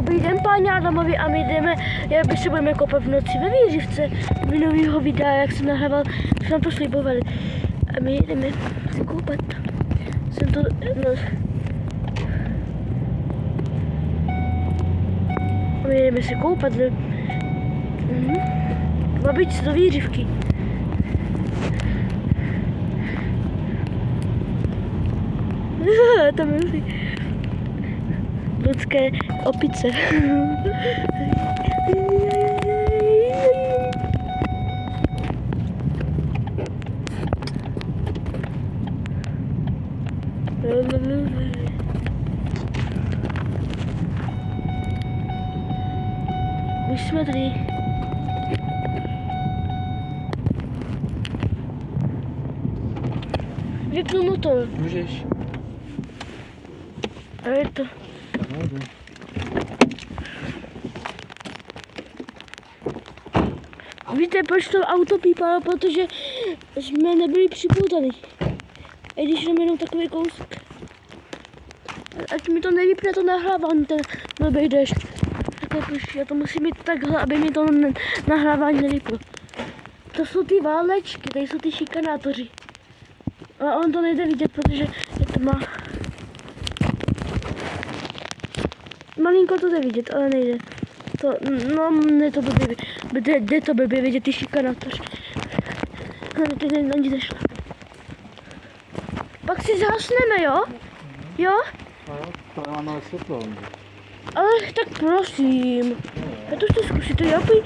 Dobrý den, páni Adamovi, a my jdeme, jak se budeme kopat v noci ve Vířivce. Minulýho videa, jak jsem nahrával, jsme nám to slibovali. A my jdeme se koupat. Jsem to, no. A my jdeme se koupat, ne? V babičce do Vířivky. Tam je lidské opice. Už jsme tady. Vypnu motor. Můžeš. A je to. Víte, proč to auto pípalo? Protože jsme nebyli připoutaný. I když jenom takový kousek. Ať mi to nevypne to nahrávání, ten blbej déšť. Já to musím mít takhle, aby mi to nahrávání nevyplo. To jsou ty válečky, tady jsou ty šikanátoři. A on to nejde vidět, protože je tma. Malinko to jde vidět, ale nejde. To, no, ne to blbě, jde to blbě vidět, ty šikanátoři. Ale ty ani nešla. Pak si zhasneme, jo? Jo? To máme světlo. Ale tak prosím. Já to chci zkusit, to já půjdu.